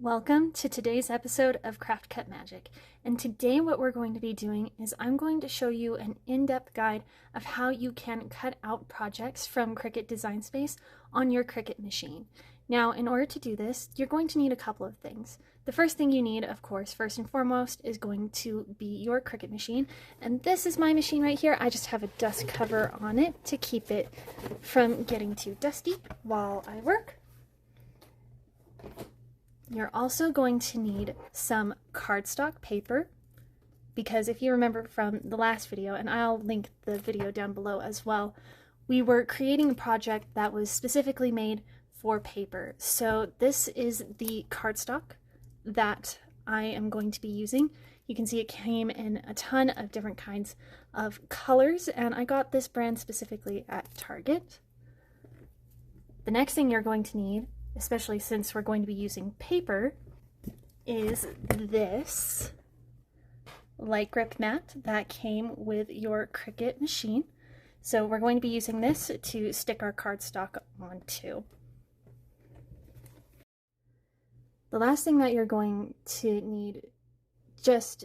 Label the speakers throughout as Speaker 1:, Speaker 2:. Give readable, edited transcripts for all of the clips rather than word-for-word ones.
Speaker 1: Welcome to today's episode of Cut Magic, and today what we're going to be doing is I'm going to show you an in-depth guide of how you can cut out projects from Cricut Design Space on your Cricut machine. Now, in order to do this, you're going to need a couple of things. The first thing you need, of course, first and foremost, is going to be your Cricut machine, and this is my machine right here. I just have a dust cover on it to keep it from getting too dusty while I work. You're also going to need some cardstock paper, because if you remember from the last video, and I'll link the video down below as well, we were creating a project that was specifically made for paper. So this is the cardstock that I am going to be using. You can see it came in a ton of different kinds of colors, and I got this brand specifically at Target. The next thing you're going to need, especially since we're going to be using paper, is this light grip mat that came with your Cricut machine. So we're going to be using this to stick our cardstock onto. The last thing that you're going to need, just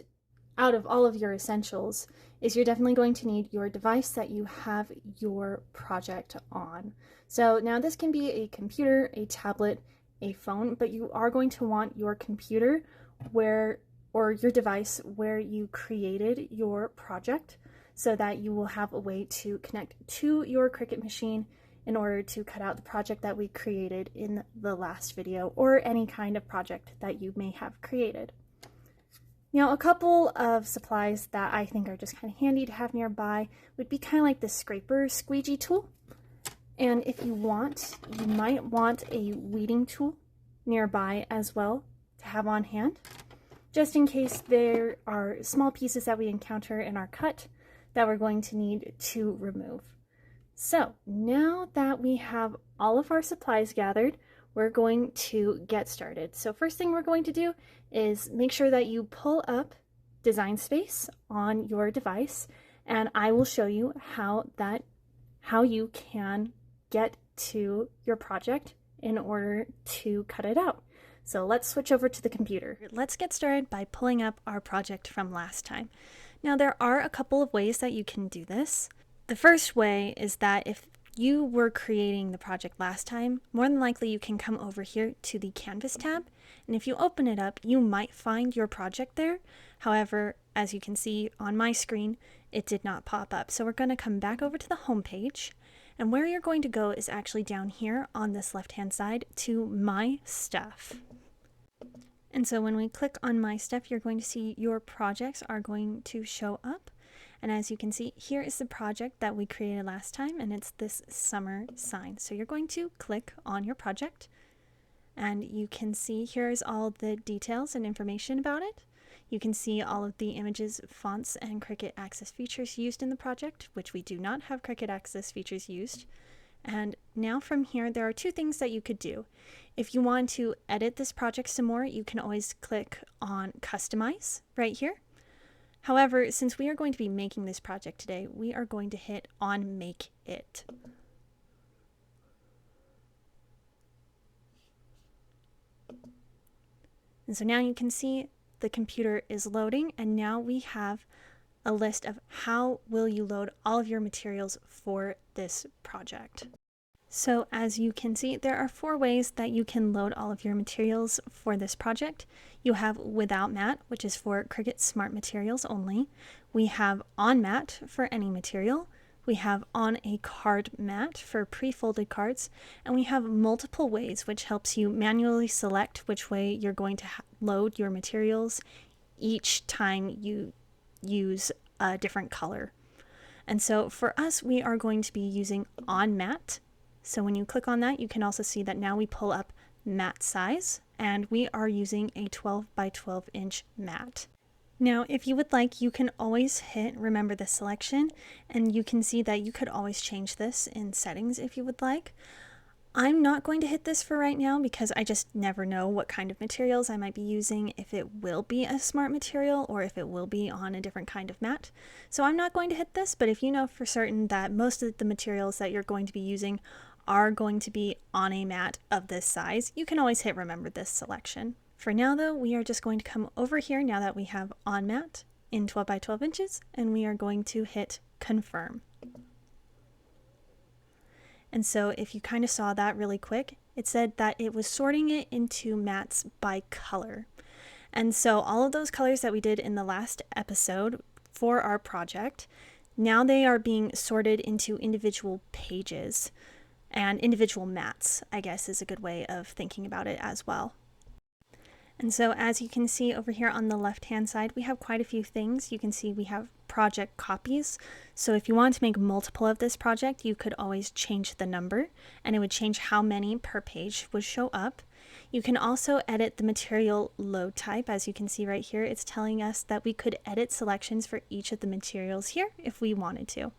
Speaker 1: out of all of your essentials, is you're definitely going to need your device that you have your project on. So now this can be a computer, a tablet, a phone, but you are going to want your computer or your device where you created your project, so that you will have a way to connect to your Cricut machine in order to cut out the project that we created in the last video, or any kind of project that you may have created. Now, a couple of supplies that I think are just kind of handy to have nearby would be kind of like the scraper squeegee tool. And if you want, you might want a weeding tool nearby as well to have on hand, just in case there are small pieces that we encounter in our cut that we're going to need to remove. So now that we have all of our supplies gathered, we're going to get started. So first thing we're going to do is make sure that you pull up Design Space on your device, and I will show you how you can get to your project in order to cut it out. So let's switch over to the computer. Let's get started by pulling up our project from last time. Now, there are a couple of ways that you can do this. The first way is that if you were creating the project last time, more than likely you can come over here to the Canvas tab, and if you open it up, you might find your project there. However, as you can see on my screen, it did not pop up. So we're going to come back over to the home page, and where you're going to go is actually down here on this left-hand side to My Stuff. And so when we click on My Stuff, you're going to see your projects are going to show up. And as you can see, here is the project that we created last time, and it's this summer sign. So you're going to click on your project, and you can see here's all the details and information about it. You can see all of the images, fonts, and Cricut Access features used in the project, which we do not have Cricut Access features used. And now from here, there are two things that you could do. If you want to edit this project some more, you can always click on Customize right here. However, since we are going to be making this project today, we are going to hit on Make It. And so now you can see the computer is loading, and now we have a list of how will you load all of your materials for this project. So as you can see, there are 4 ways that you can load all of your materials for this project. You have Without Mat, which is for Cricut Smart Materials only. We have On Mat for any material. We have On a Card Mat for pre-folded cards. And we have Multiple Ways, which helps you manually select which way you're going to load your materials each time you use a different color. And so for us, we are going to be using On Mat. So when you click on that, you can also see that now we pull up mat size, and we are using a 12 by 12 inch mat. Now, if you would like, you can always hit remember this selection, and you can see that you could always change this in settings if you would like. I'm not going to hit this for right now because I just never know what kind of materials I might be using, if it will be a smart material or if it will be on a different kind of mat. So I'm not going to hit this, but if you know for certain that most of the materials that you're going to be using are going to be on a mat of this size, you can always hit remember this selection. For now though, we are just going to come over here now that we have on mat in 12 by 12 inches, and we are going to hit confirm. And so if you kind of saw that really quick, it said that it was sorting it into mats by color. And so all of those colors that we did in the last episode for our project, now they are being sorted into individual pages and individual mats, I guess is a good way of thinking about it as well. And so as you can see over here on the left-hand side, we have quite a few things. You can see we have project copies. So if you want to make multiple of this project, you could always change the number and it would change how many per page would show up. You can also edit the material load type. As you can see right here, it's telling us that we could edit selections for each of the materials here if we wanted to.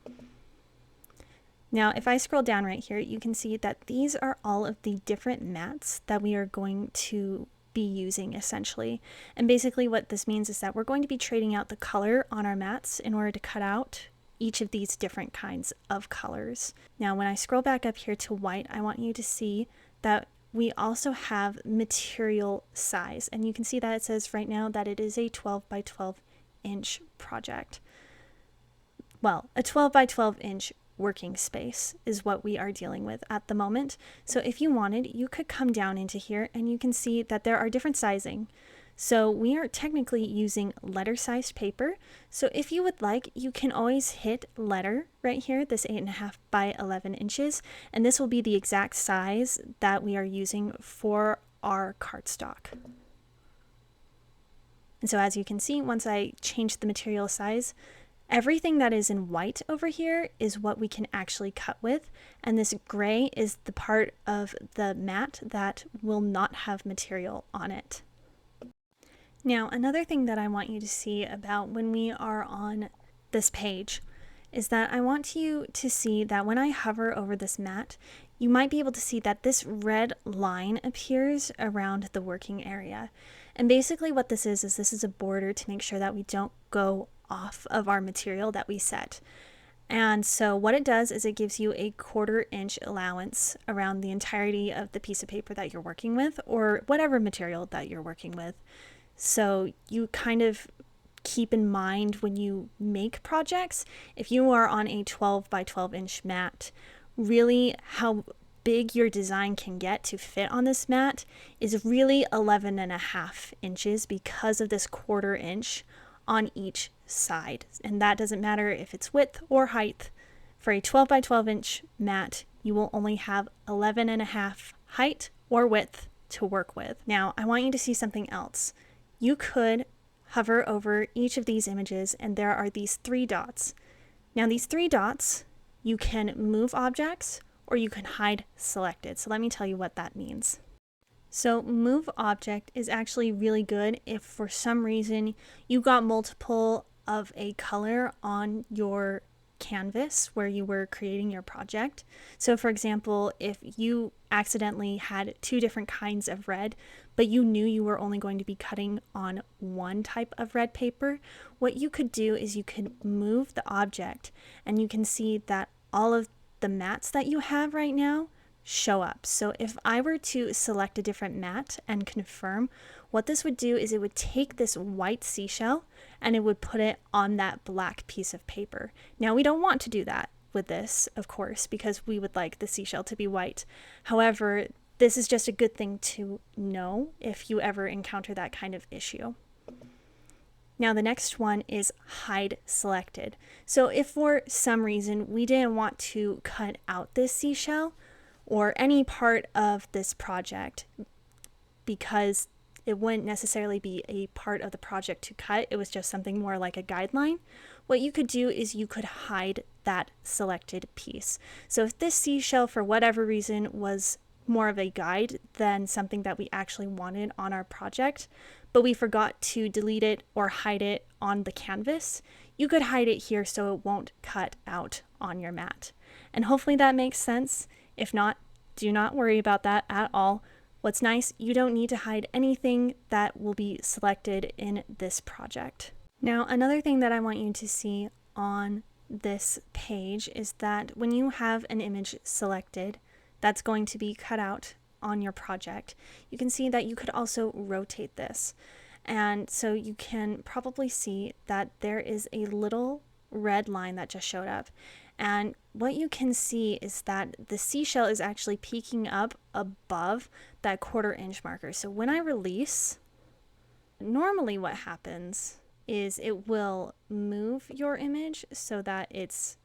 Speaker 1: Now, if I scroll down right here, you can see that these are all of the different mats that we are going to be using essentially. And basically what this means is that we're going to be trading out the color on our mats in order to cut out each of these different kinds of colors. Now, when I scroll back up here to white, I want you to see that we also have material size, and you can see that it says right now that it is a 12 by 12 inch project. Well, a 12 by 12 inch working space is what we are dealing with at the moment. So if you wanted, you could come down into here and you can see that there are different sizing. So we are technically using letter sized paper. So if you would like, you can always hit letter right here, this 8.5 by 11 inches, and this will be the exact size that we are using for our cardstock. And so as you can see, once I change the material size, everything that is in white over here is what we can actually cut with, and this gray is the part of the mat that will not have material on it. Now, another thing that I want you to see about when we are on this page is that I want you to see that when I hover over this mat, you might be able to see that this red line appears around the working area. And basically what this is this is a border to make sure that we don't go off of our material that we set. And so what it does is it gives you a 1/4 inch allowance around the entirety of the piece of paper that you're working with, or whatever material that you're working with. So you kind of keep in mind when you make projects, if you are on a 12 by 12 inch mat, really how big your design can get to fit on this mat is really 11.5 inches because of this 1/4 inch on each side. And that doesn't matter if it's width or height. For a 12 by 12 inch mat, you will only have 11.5 height or width to work with. Now, I want you to see something else. You could hover over each of these images and there are these 3 dots. Now these 3 dots, you can move objects or you can hide selected. So let me tell you what that means. So move object is actually really good if for some reason you got multiple of a color on your canvas where you were creating your project. So for example, if you accidentally had 2 different kinds of red, but you knew you were only going to be cutting on one type of red paper, what you could do is you could move the object and you can see that all of the mats that you have right now show up. So if I were to select a different mat and confirm, what this would do is it would take this white seashell and it would put it on that black piece of paper. Now we don't want to do that with this, of course, because we would like the seashell to be white. However, this is just a good thing to know if you ever encounter that kind of issue. Now the next one is hide selected. So if for some reason we didn't want to cut out this seashell or any part of this project because it wouldn't necessarily be a part of the project to cut, it was just something more like a guideline, what you could do is you could hide that selected piece. So if this seashell for whatever reason was more of a guide than something that we actually wanted on our project, but we forgot to delete it or hide it on the canvas, you could hide it here so it won't cut out on your mat. And hopefully that makes sense. If not, do not worry about that at all. What's nice, you don't need to hide anything that will be selected in this project. Now, another thing that I want you to see on this page is that when you have an image selected, that's going to be cut out on your project, you can see that you could also rotate this. And so you can probably see that there is a little red line that just showed up. And what you can see is that the seashell is actually peeking up above that 1/4 inch marker. So when I release, normally what happens is it will move your image so that it's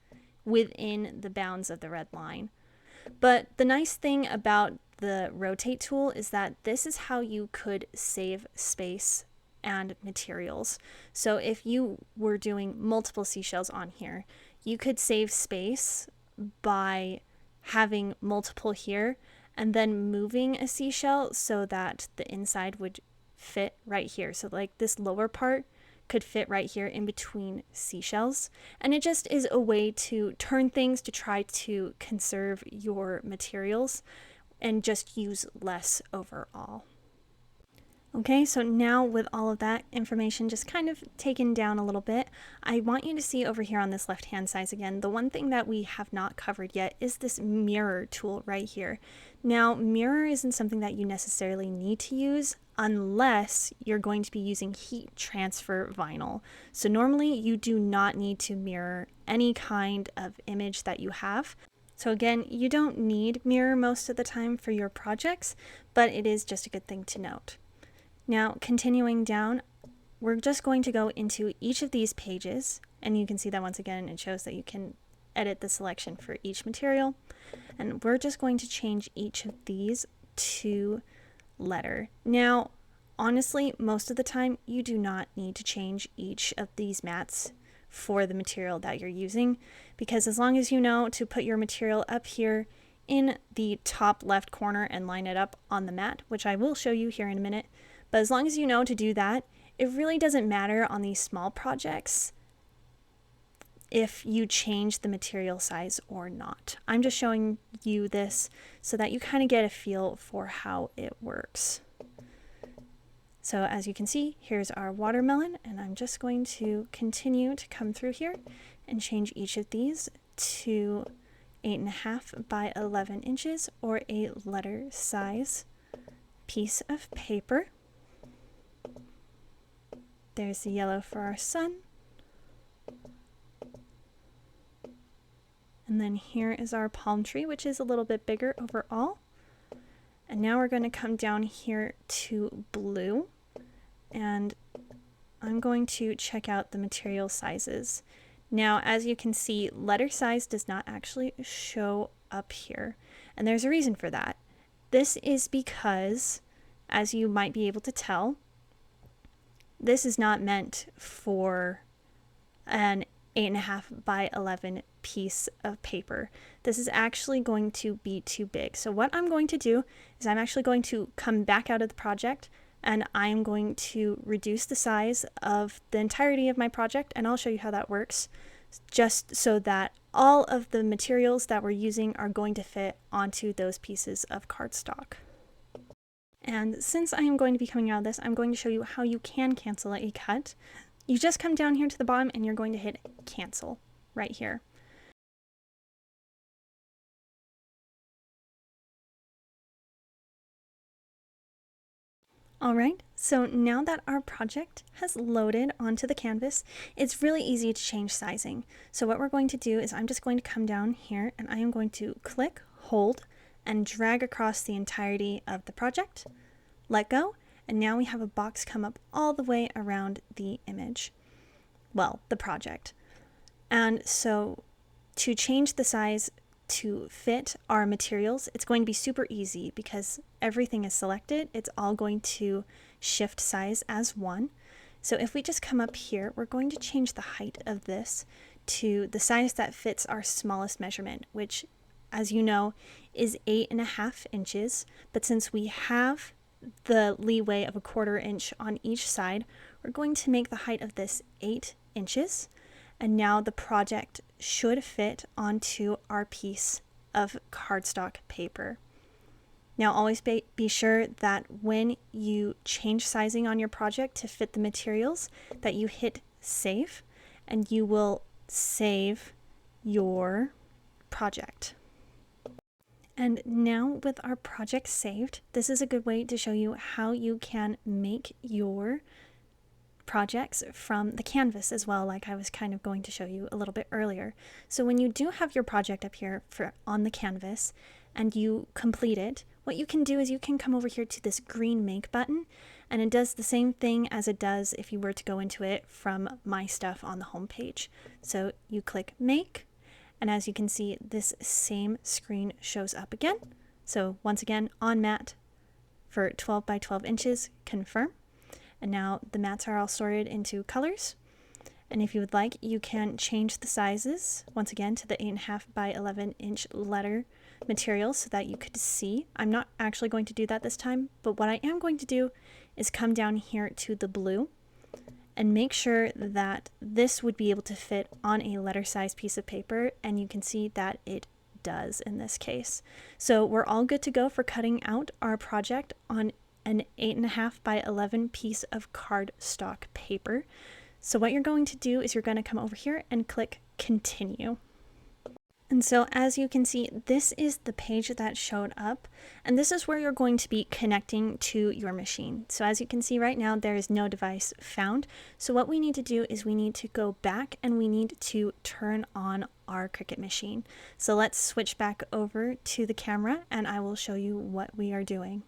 Speaker 1: within the bounds of the red line. But the nice thing about the rotate tool is that this is how you could save space and materials. So if you were doing multiple seashells on here, you could save space by having multiple here and then moving a seashell so that the inside would fit right here. So like this lower part could fit right here in between seashells. And it just is a way to turn things to try to conserve your materials and just use less overall. Okay, so now with all of that information just kind of taken down a little bit, I want you to see over here on this left-hand side again, the one thing that we have not covered yet is this mirror tool right here. Now, mirror isn't something that you necessarily need to use unless you're going to be using heat transfer vinyl. So normally you do not need to mirror any kind of image that you have. So again, you don't need mirror most of the time for your projects, but it is just a good thing to note. Now, continuing down, we're just going to go into each of these pages, and you can see that once again, it shows that you can edit the selection for each material. And we're just going to change each of these to letter. Now, honestly, most of the time, you do not need to change each of these mats for the material that you're using, because as long as you know to put your material up here in the top left corner and line it up on the mat, which I will show you here in a minute, but as long as you know to do that, it really doesn't matter on these small projects if you change the material size or not. I'm just showing you this so that you kind of get a feel for how it works. So as you can see, here's our watermelon, and I'm just going to continue to come through here and change each of these to 8.5 by 11 inches or a letter size piece of paper. There's the yellow for our sun. And then here is our palm tree, which is a little bit bigger overall. And now we're going to come down here to blue. And I'm going to check out the material sizes. Now, as you can see, letter size does not actually show up here. And there's a reason for that. This is because, as you might be able to tell, this is not meant for an 8.5 by 11 piece of paper. This is actually going to be too big. So what I'm going to do is I'm actually going to come back out of the project and I'm going to reduce the size of the entirety of my project, and I'll show you how that works, just so that all of the materials that we're using are going to fit onto those pieces of cardstock. And since I am going to be coming out of this, I'm going to show you how you can cancel a cut. You just come down here to the bottom and you're going to hit cancel right here. Alright, so now that our project has loaded onto the canvas, it's really easy to change sizing. So what we're going to do is I'm just going to come down here and I am going to click, hold, and drag across the entirety of the project, let go, and now we have a box come up all the way around the image, well, the project. And so to change the size to fit our materials, it's going to be super easy because everything is selected. It's all going to shift size as one. So if we just come up here, we're going to change the height of this to the size that fits our smallest measurement, which, as you know, is 8.5 inches. But since we have the leeway of 1/4 inch on each side, we're going to make the height of this 8 inches. And now the project should fit onto our piece of cardstock paper. Now always be sure that when you change sizing on your project to fit the materials, that you hit save, and you will save your project. And now with our project saved, this is a good way to show you how you can make your projects from the canvas as well, like I was kind of going to show you a little bit earlier. So when you do have your project up here on the canvas and you complete it, what you can do is you can come over here to this green make button, and it does the same thing as it does if you were to go into it from my stuff on the home page. So you click make, and as you can see, this same screen shows up again. So once again, on mat for 12 by 12 inches, confirm. And now the mats are all sorted into colors. And if you would like, you can change the sizes, once again, to the 8.5 by 11 inch letter material so that you could see. I'm not actually going to do that this time, but what I am going to do is come down here to the blue and make sure that this would be able to fit on a letter size piece of paper, and you can see that it does in this case. So we're all good to go for cutting out our project on an 8.5 by 11 piece of cardstock paper. So what you're going to do is you're going to come over here and click continue. And so as you can see, this is the page that showed up, and this is where you're going to be connecting to your machine. So as you can see right now, there is no device found. So what we need to do is we need to go back and we need to turn on our Cricut machine. So let's switch back over to the camera and I will show you what we are doing.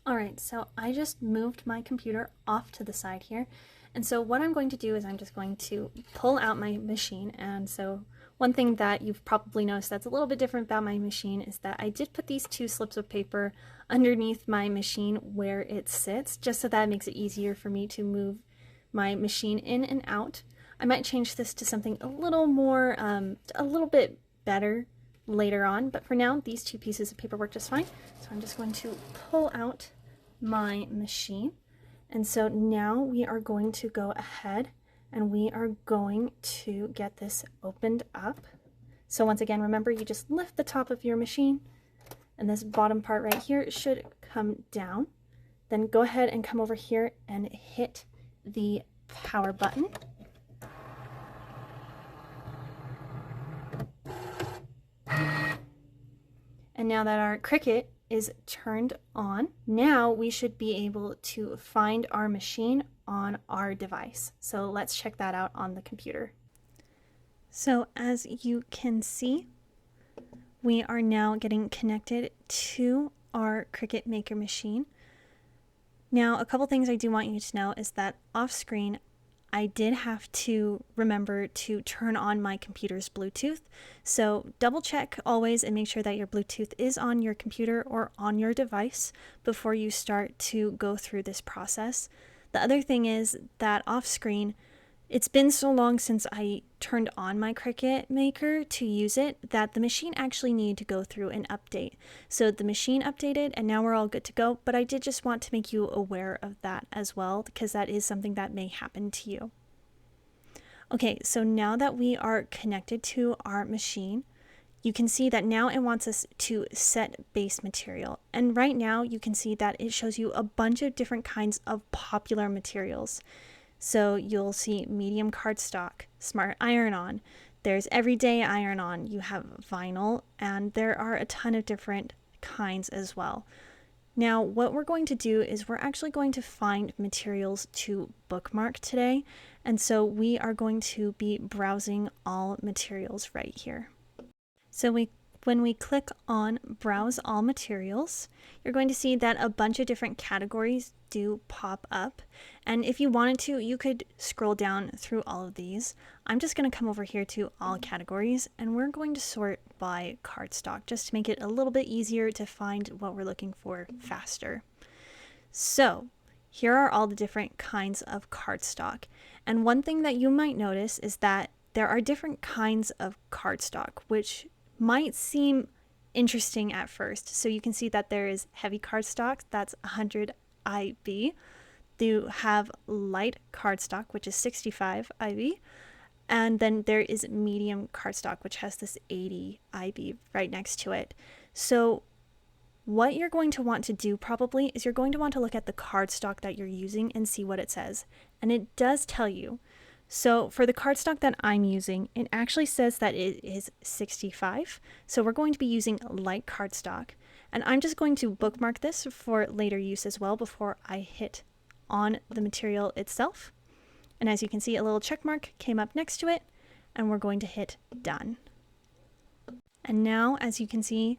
Speaker 1: Alright, so I just moved my computer off to the side here. And so what I'm going to do is I'm just going to pull out my machine. And so one thing that you've probably noticed that's a little bit different about my machine is that I did put these 2 slips of paper underneath my machine where it sits, just so that it makes it easier for me to move my machine in and out. I might change this to something a little more, a little bit better later on, but for now these 2 pieces of paper work just fine. So I'm just going to pull out my machine. And so now we are going to go ahead and we are going to get this opened up. So once again, remember, you just lift the top of your machine and this bottom part right here should come down. Then go ahead and come over here and hit the power button. And now that our Cricut is turned on, now we should be able to find our machine on our device. So let's check that out on the computer. So as you can see, we are now getting connected to our Cricut Maker machine. Now, a couple things I do want you to know is that off screen, I did have to remember to turn on my computer's Bluetooth. So double check always and make sure that your Bluetooth is on your computer or on your device before you start to go through this process. The other thing is that off screen, it's been so long since I turned on my Cricut Maker to use it that the machine actually needed to go through an update. So the machine updated and now we're all good to go, but I did just want to make you aware of that as well, because that is something that may happen to you. Okay, so now that we are connected to our machine, you can see that now it wants us to set base material. And right now you can see that it shows you a bunch of different kinds of popular materials. So you'll see medium cardstock, smart iron-on, there's everyday iron-on, you have vinyl, and there are a ton of different kinds as well. Now what we're going to do is we're actually going to find materials to bookmark today, and so we are going to be browsing all materials right here. So when we click on Browse All Materials, you're going to see that a bunch of different categories do pop up. And if you wanted to, you could scroll down through all of these. I'm just going to come over here to All Categories, and we're going to sort by cardstock just to make it a little bit easier to find what we're looking for faster. So here are all the different kinds of cardstock. And one thing that you might notice is that there are different kinds of cardstock, which might seem interesting at first. So you can see that there is heavy cardstock, that's 100 IB. You have light cardstock, which is 65 IB. And then there is medium cardstock, which has this 80 IB right next to it. So what you're going to want to do probably is you're going to want to look at the cardstock that you're using and see what it says. And it does tell you. So for the cardstock that I'm using, it actually says that it is 65. So we're going to be using light cardstock. And I'm just going to bookmark this for later use as well before I hit on the material itself. And as you can see, a little check mark came up next to it, and we're going to hit done. And now, as you can see,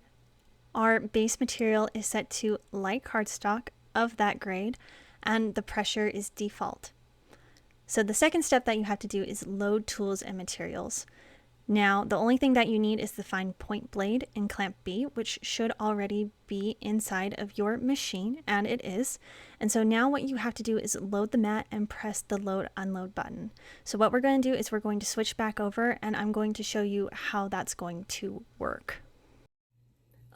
Speaker 1: our base material is set to light cardstock of that grade, and the pressure is default. So the second step that you have to do is load tools and materials. Now, the only thing that you need is the fine point blade in clamp B, which should already be inside of your machine, and it is. And so now what you have to do is load the mat and press the load unload button. So what we're going to do is we're going to switch back over, and I'm going to show you how that's going to work.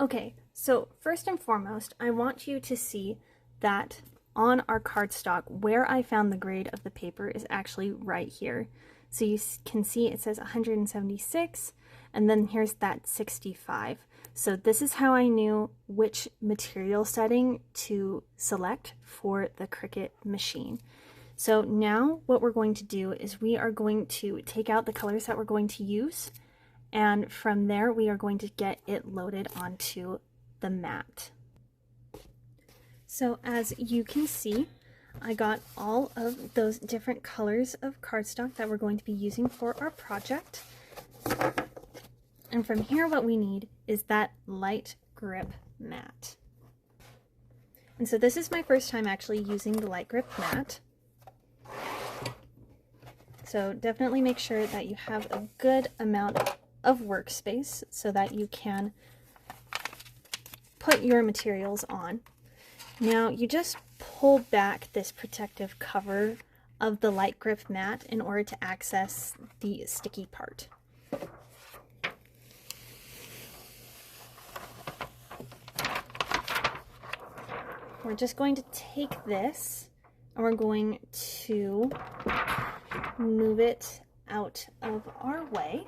Speaker 1: Okay, so first and foremost, I want you to see that on our cardstock, where I found the grade of the paper is actually right here. So you can see it says 176, and then here's that 65. So this is how I knew which material setting to select for the Cricut machine. So now what we're going to do is we are going to take out the colors that we're going to use, and from there we are going to get it loaded onto the mat. So as you can see, I got all of those different colors of cardstock that we're going to be using for our project. And from here, what we need is that light grip mat. And so this is my first time actually using the light grip mat. So definitely make sure that you have a good amount of workspace so that you can put your materials on. Now you just pull back this protective cover of the light grip mat in order to access the sticky part. We're just going to take this and we're going to move it out of our way.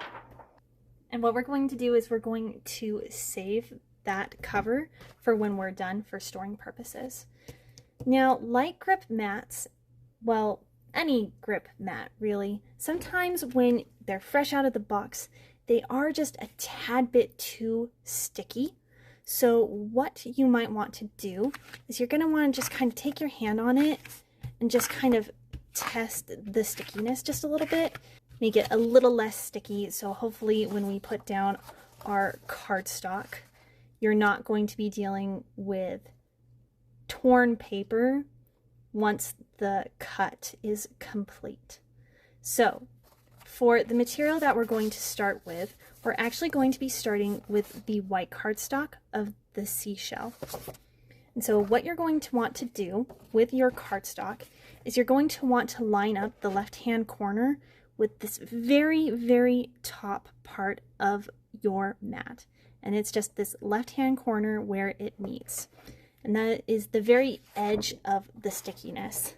Speaker 1: And what we're going to do is we're going to save that cover for when we're done for storing purposes. Now, light grip mats, well, any grip mat really, sometimes when they're fresh out of the box, they are just a tad bit too sticky. So what you might want to do is you're going to want to just kind of take your hand on it and just kind of test the stickiness just a little bit, make it a little less sticky. So hopefully when we put down our cardstock, you're not going to be dealing with torn paper once the cut is complete. So for the material that we're going to start with, we're actually going to be starting with the white cardstock of the seashell. And so what you're going to want to do with your cardstock is you're going to want to line up the left-hand corner with this very, very top part of your mat. And it's just this left-hand corner where it meets. And that is the very edge of the stickiness.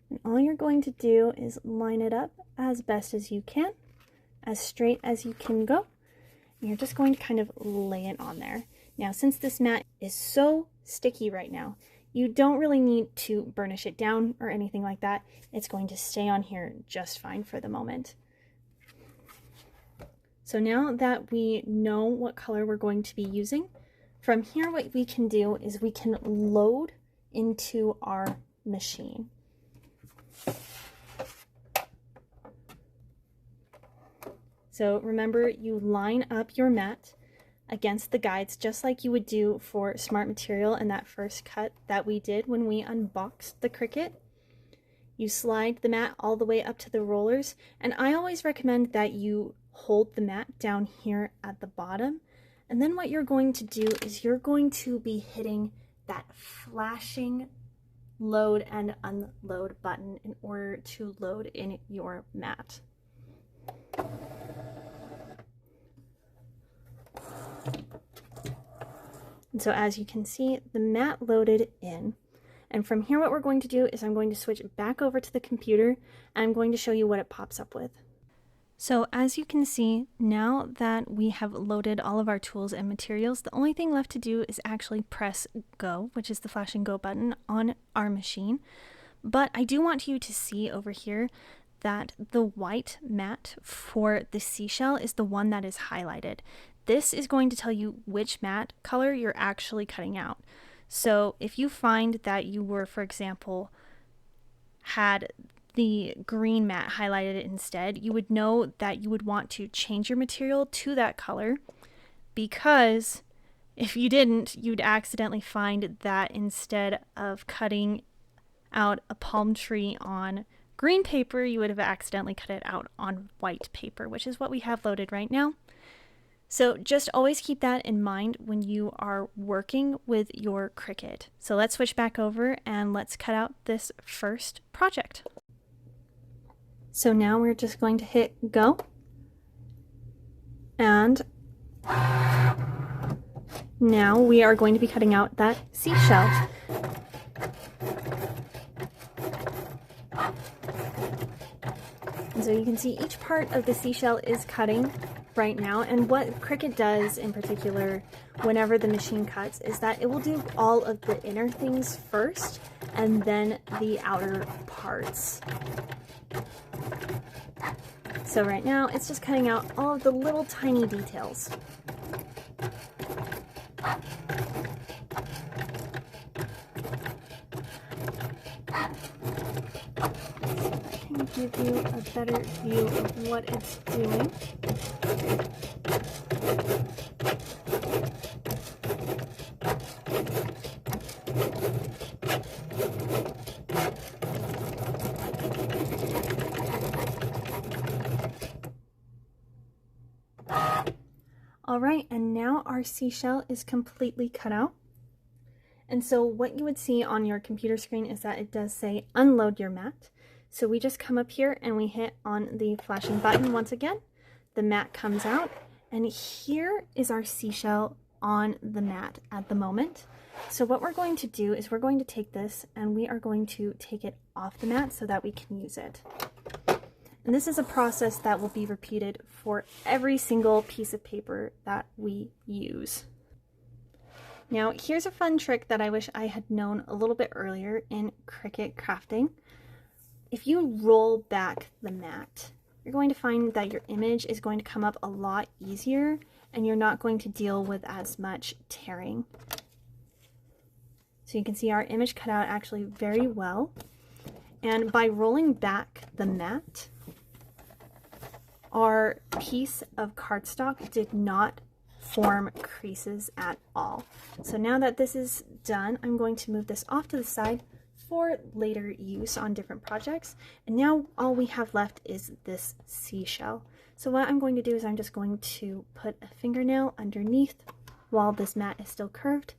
Speaker 1: And all you're going to do is line it up as best as you can, as straight as you can go. And you're just going to kind of lay it on there. Now, since this mat is so sticky right now, you don't really need to burnish it down or anything like that. It's going to stay on here just fine for the moment. So now that we know what color we're going to be using, from here what we can do is we can load into our machine. So remember, you line up your mat against the guides just like you would do for Smart Material in that first cut that we did when we unboxed the Cricut. You slide the mat all the way up to the rollers, and I always recommend that you hold the mat down here at the bottom, and then what you're going to do is you're going to be hitting that flashing load and unload button in order to load in your mat. And so as you can see, the mat loaded in. And from here what we're going to do is I'm going to switch back over to the computer and I'm going to show you what it pops up with. So as you can see, now that we have loaded all of our tools and materials, the only thing left to do is actually press go, which is the flash and go button on our machine. But I do want you to see over here that the white mat for the seashell is the one that is highlighted. This is going to tell you which mat color you're actually cutting out. So if you find that you were, for example, had the green mat highlighted instead, you would know that you would want to change your material to that color, because if you didn't, you'd accidentally find that instead of cutting out a palm tree on green paper, you would have accidentally cut it out on white paper, which is what we have loaded right now. So just always keep that in mind when you are working with your Cricut. So let's switch back over and let's cut out this first project. So now we're just going to hit go, and now we are going to be cutting out that seashell. And so you can see each part of the seashell is cutting right now, and what Cricut does in particular whenever the machine cuts is that it will do all of the inner things first and then the outer parts. So right now it's just cutting out all of the little tiny details. Give you a better view of what it's doing. All right, and now our seashell is completely cut out. And so what you would see on your computer screen is that it does say unload your mat. So we just come up here and we hit on the flashing button once again. The mat comes out, and here is our seashell on the mat at the moment. So what we're going to do is we're going to take this and we are going to take it off the mat so that we can use it. And this is a process that will be repeated for every single piece of paper that we use. Now, here's a fun trick that I wish I had known a little bit earlier in Cricut crafting. If you roll back the mat, you're going to find that your image is going to come up a lot easier and you're not going to deal with as much tearing. So you can see our image cut out actually very well. And by rolling back the mat, our piece of cardstock did not form creases at all. So now that this is done, I'm going to move this off to the side for later use on different projects. And now all we have left is this seashell. So what I'm going to do is I'm just going to put a fingernail underneath while this mat is still curved,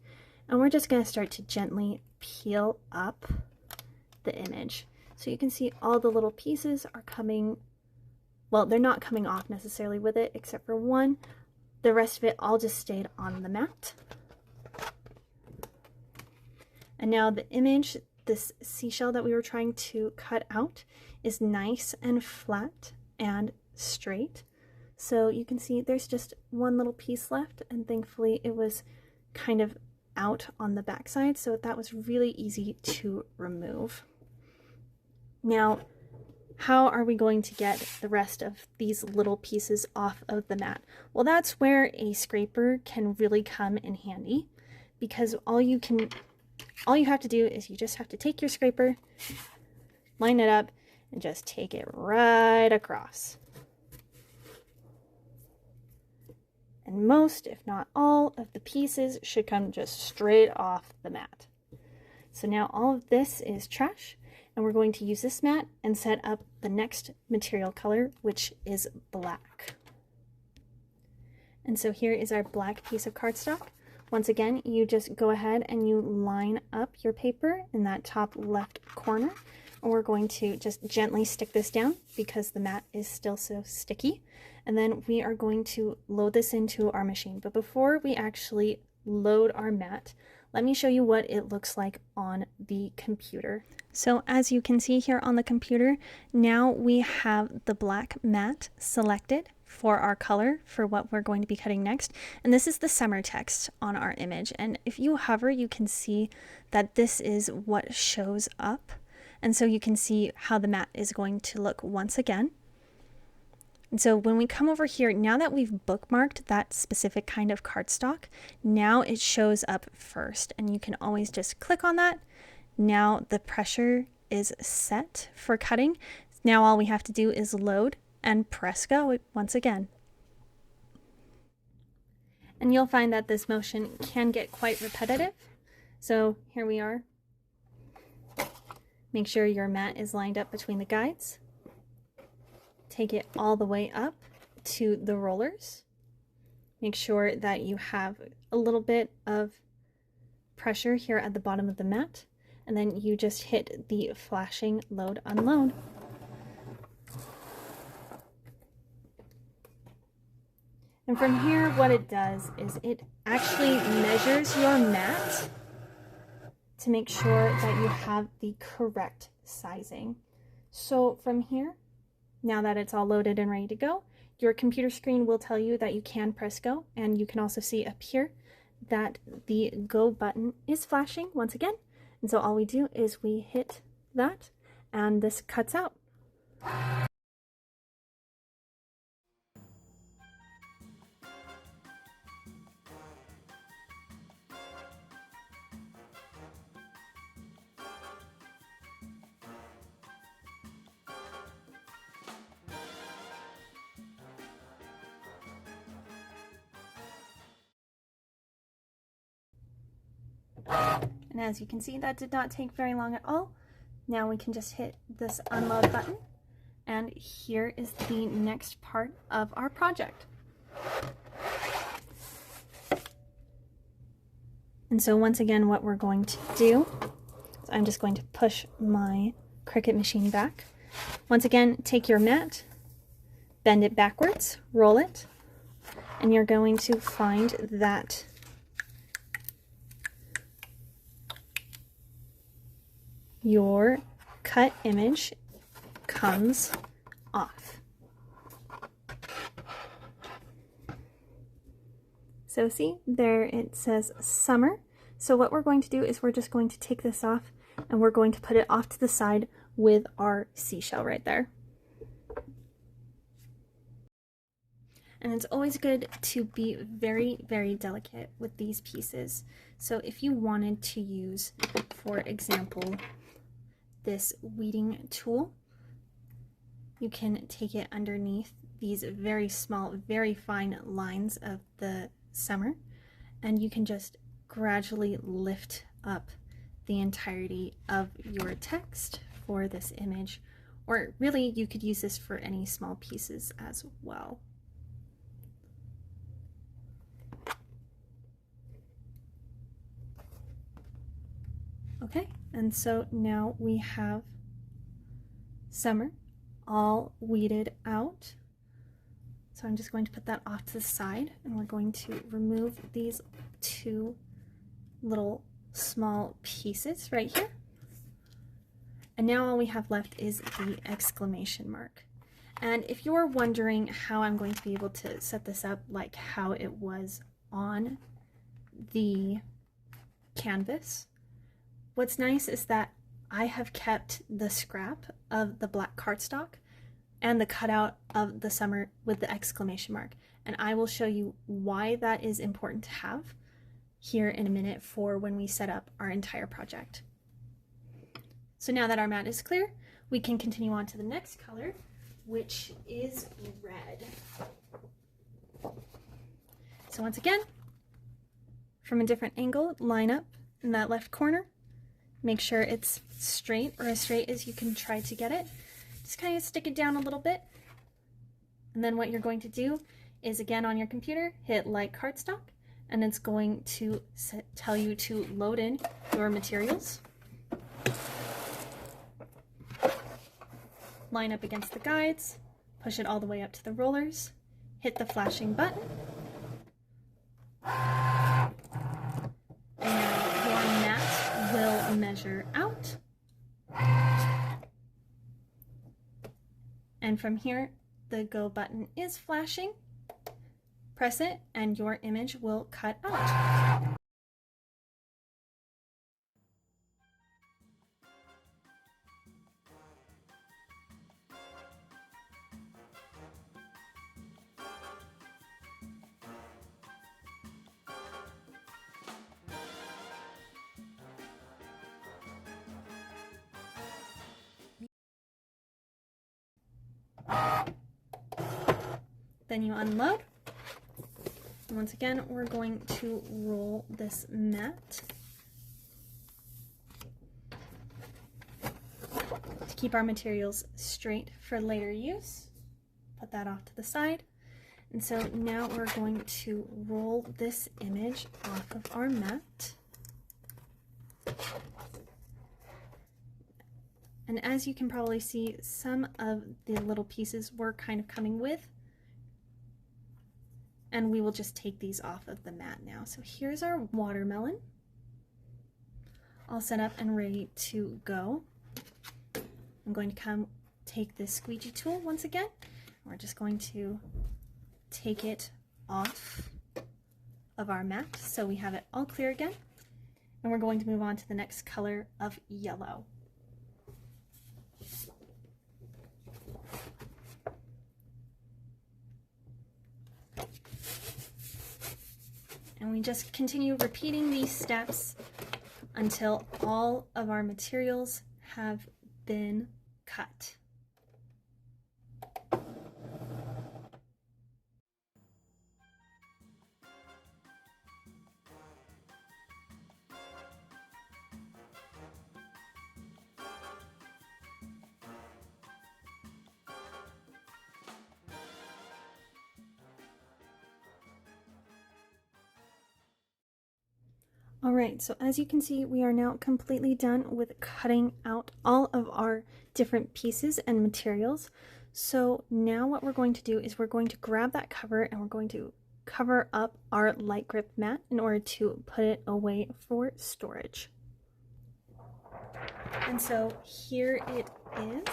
Speaker 1: and we're just going to start to gently peel up the image. So you can see all the little pieces are coming, well, they're not coming off necessarily with it except for one. The rest of it all just stayed on the mat. And now the image, this seashell that we were trying to cut out, is nice and flat and straight. So you can see there's just one little piece left, and thankfully it was kind of out on the back side, so that was really easy to remove. Now, how are we going to get the rest of these little pieces off of the mat? Well, that's where a scraper can really come in handy, because all you have to do is you just have to take your scraper, line it up, and just take it right across. And most, if not all, of the pieces should come just straight off the mat. So now all of this is trash, and we're going to use this mat and set up the next material color, which is black. And so here is our black piece of cardstock. Once again, you just go ahead and you line up your paper in that top left corner, and we're going to just gently stick this down because the mat is still so sticky. And then we are going to load this into our machine. But before we actually load our mat, let me show you what it looks like on the computer. So as you can see here on the computer, now we have the black mat selected for our color for what we're going to be cutting next. And this is the summer text on our image. And if you hover, you can see that this is what shows up. And so you can see how the mat is going to look once again. And so when we come over here, now that we've bookmarked that specific kind of cardstock, now it shows up first, and you can always just click on that. Now the pressure is set for cutting. Now all we have to do is load and press go once again. And you'll find that this motion can get quite repetitive. So here we are. Make sure your mat is lined up between the guides. Take it all the way up to the rollers. Make sure that you have a little bit of pressure here at the bottom of the mat, and then you just hit the flashing load unload. And from here, what it does is it actually measures your mat to make sure that you have the correct sizing. So from here, now that it's all loaded and ready to go, your computer screen will tell you that you can press go, and you can also see up here that the go button is flashing once again. And so all we do is we hit that, and this cuts out. And as you can see, that did not take very long at all. Now we can just hit this unload button, and here is the next part of our project. And so once again, what we're going to do is I'm just going to push my Cricut machine back. Once again, take your mat, bend it backwards, roll it, and you're going to find that your cut image comes off. So see, there it says summer. So what we're going to do is we're just going to take this off, and we're going to put it off to the side with our seashell right there. And it's always good to be very, very delicate with these pieces. So if you wanted to use, for example, this weeding tool, you can take it underneath these very small, very fine lines of the summer, and you can just gradually lift up the entirety of your text for this image, or really you could use this for any small pieces as well. Okay, and so now we have summer all weeded out. So I'm just going to put that off to the side, and we're going to remove these two little small pieces right here. And now all we have left is the exclamation mark. And if you're wondering how I'm going to be able to set this up like how it was on the canvas, what's nice is that I have kept the scrap of the black cardstock and the cutout of the summer with the exclamation mark. And I will show you why that is important to have here in a minute for when we set up our entire project. So now that our mat is clear, we can continue on to the next color, which is red. So once again, from a different angle, line up in that left corner. Make sure it's straight, or as straight as you can try to get it. Just kind of stick it down a little bit. And then what you're going to do is, again on your computer, hit like cardstock, and it's going to tell you to load in your materials. Line up against the guides, push it all the way up to the rollers, hit the flashing button, and your mat will measure out. And from here, the go button is flashing. Press it and your image will cut out. Then you unload. And once again, we're going to roll this mat to keep our materials straight for later use. Put that off to the side. And so now we're going to roll this image off of our mat. And as you can probably see, some of the little pieces were kind of coming with, and we will just take these off of the mat now. So here's our watermelon, all set up and ready to go. I'm going to take this squeegee tool once again. We're just going to take it off of our mat so we have it all clear again. And we're going to move on to the next color of yellow. And we just continue repeating these steps until all of our materials have been cut. All right, so as you can see, we are now completely done with cutting out all of our different pieces and materials. So now what we're going to do is we're going to grab that cover and we're going to cover up our light grip mat in order to put it away for storage. And so here it is.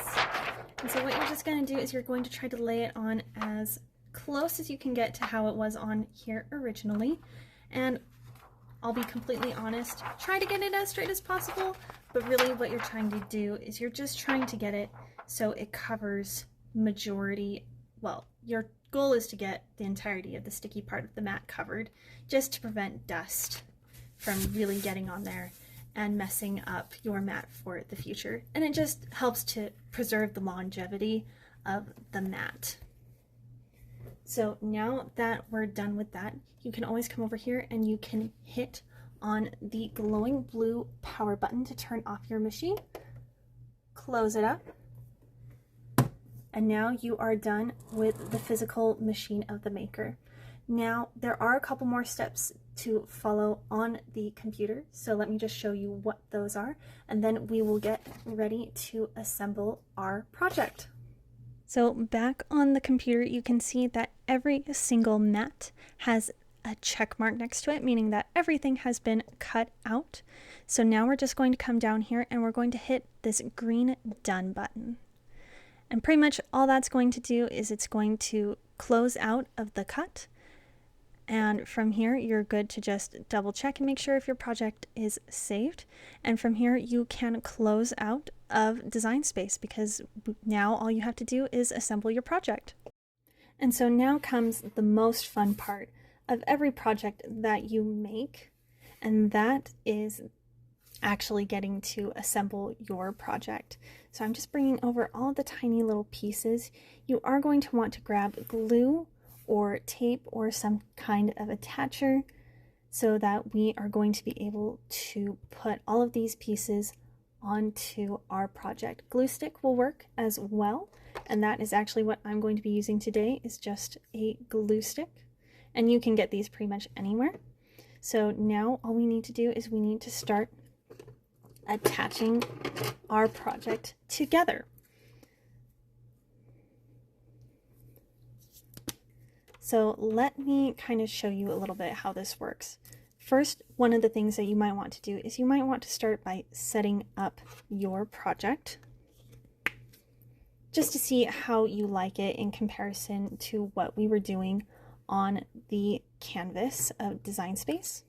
Speaker 1: And so what you're just going to do is you're going to try to lay it on as close as you can get to how it was on here originally. And I'll be completely honest, try to get it as straight as possible, but really what you're trying to do is you're just trying to get it so it covers majority, well, your goal is to get the entirety of the sticky part of the mat covered, just to prevent dust from really getting on there and messing up your mat for the future. And it just helps to preserve the longevity of the mat. So now that we're done with that, you can always come over here and you can hit on the glowing blue power button to turn off your machine. Close it up. And now you are done with the physical machine of the maker. Now there are a couple more steps to follow on the computer, so let me just show you what those are, and then we will get ready to assemble our project. So back on the computer, you can see that every single mat has a check mark next to it, meaning that everything has been cut out. So now we're just going to come down here and we're going to hit this green done button. And pretty much all that's going to do is it's going to close out of the cut. And from here, you're good to just double check and make sure if your project is saved. And from here, you can close out of Design Space because now all you have to do is assemble your project. And so now comes the most fun part of every project that you make, and that is actually getting to assemble your project. So I'm just bringing over all the tiny little pieces. You are going to want to grab glue or tape or some kind of attacher so that we are going to be able to put all of these pieces onto our project. Glue stick will work as well, and that is actually what I'm going to be using today, is just a glue stick, and you can get these pretty much anywhere. So now all we need to do is we need to start attaching our project together. So let me kind of show you a little bit how this works. First, one of the things that you might want to do is you might want to start by setting up your project just to see how you like it in comparison to what we were doing on the canvas of Design Space.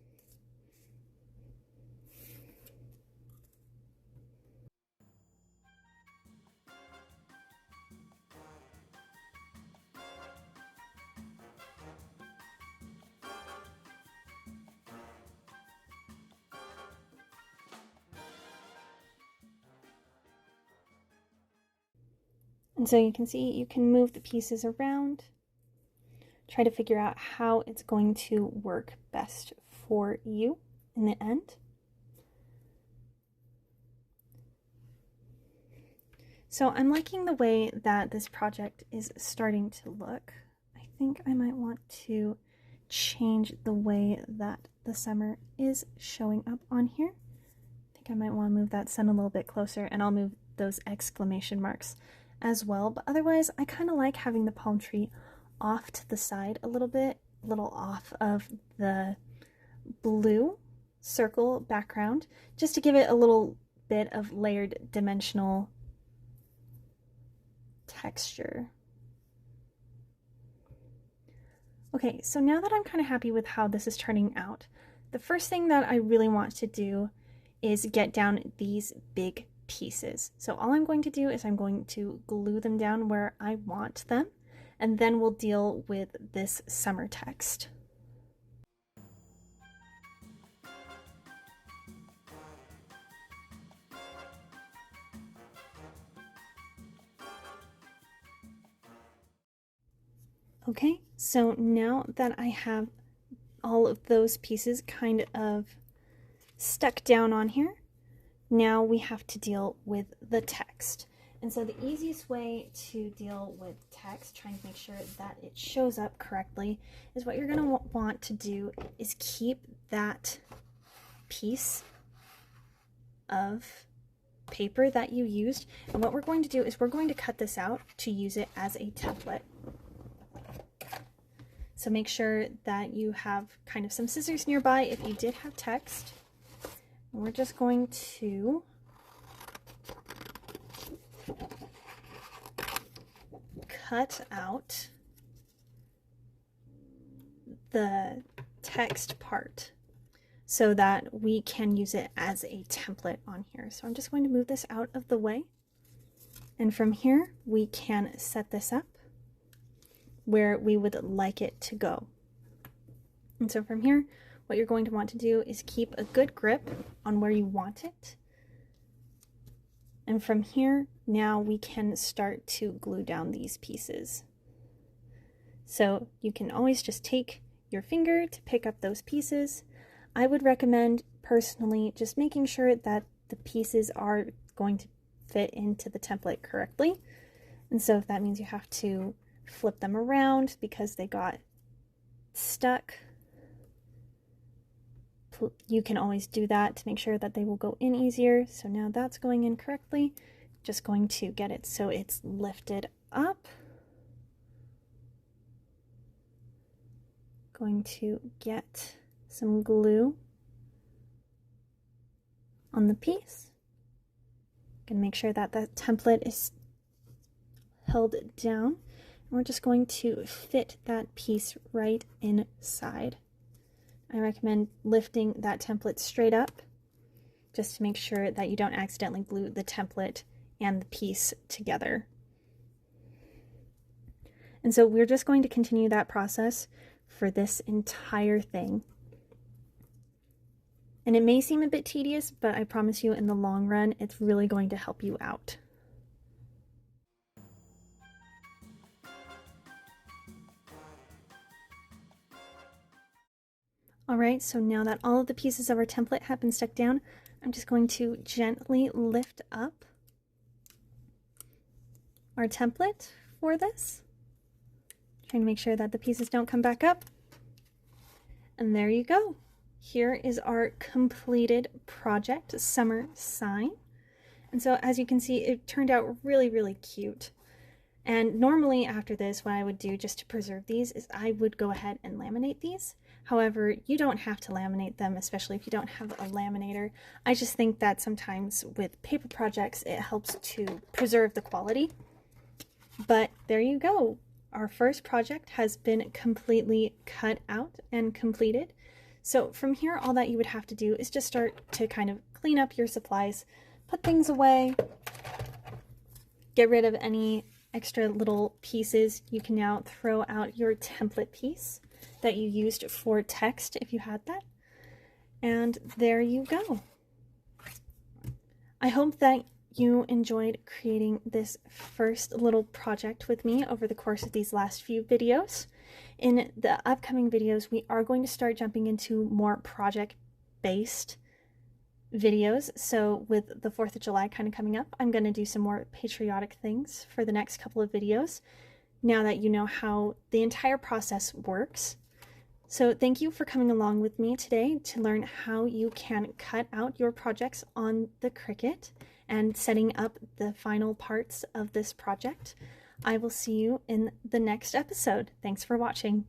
Speaker 1: And so you can see you can move the pieces around. try to figure out how it's going to work best for you in the end. So I'm liking the way that this project is starting to look. I think I might want to change the way that the summer is showing up on here. I think I might want to move that sun a little bit closer, and I'll move those exclamation marks as well. But otherwise, I kind of like having the palm tree off to the side a little bit, a little off of the blue circle background, just to give it a little bit of layered dimensional texture. Okay, so now that I'm kind of happy with how this is turning out, the first thing that I really want to do is get down these big pieces. So all I'm going to do is I'm going to glue them down where I want them, and then we'll deal with this summer text. Okay, so now that I have all of those pieces kind of stuck down on here, now we have to deal with the text. And so the easiest way to deal with text, trying to make sure that it shows up correctly, is what you're going to want to do is keep that piece of paper that you used. And what we're going to do is we're going to cut this out to use it as a template. So make sure that you have kind of some scissors nearby if you did have text. And we're just going to cut out the text part so that we can use it as a template on here. So I'm just going to move this out of the way. And from here, we can set this up where we would like it to go. And so from here, what you're going to want to do is keep a good grip on where you want it. And from here, now we can start to glue down these pieces. So you can always just take your finger to pick up those pieces. I would recommend personally just making sure that the pieces are going to fit into the template correctly. And so if that means you have to flip them around because they got stuck, you can always do that to make sure that they will go in easier. So now that's going in correctly. Just going to get it so it's lifted up. Going to get some glue on the piece. Gonna make sure that the template is held down. We're just going to fit that piece right inside. I recommend lifting that template straight up just to make sure that you don't accidentally glue the template and the piece together. And so we're just going to continue that process for this entire thing. And it may seem a bit tedious, but I promise you in the long run, it's really going to help you out. Alright, so now that all of the pieces of our template have been stuck down, I'm just going to gently lift up our template for this. Trying to make sure that the pieces don't come back up. And there you go. Here is our completed project, Summer Sign. And so as you can see, it turned out really, really cute. And normally after this, what I would do just to preserve these is I would go ahead and laminate these. However, you don't have to laminate them, especially if you don't have a laminator. I just think that sometimes with paper projects, it helps to preserve the quality. But there you go. Our first project has been completely cut out and completed. So from here, all that you would have to do is just start to kind of clean up your supplies, put things away, get rid of any extra little pieces. You can now throw out your template piece that you used for text if you had that. And there you go. I hope that you enjoyed creating this first little project with me over the course of these last few videos. In the upcoming videos, we are going to start jumping into more project-based videos. So with the 4th of July kind of coming up, I'm going to do some more patriotic things for the next couple of videos, now that you know how the entire process works. So thank you for coming along with me today to learn how you can cut out your projects on the Cricut and setting up the final parts of this project. I will see you in the next episode. Thanks for watching.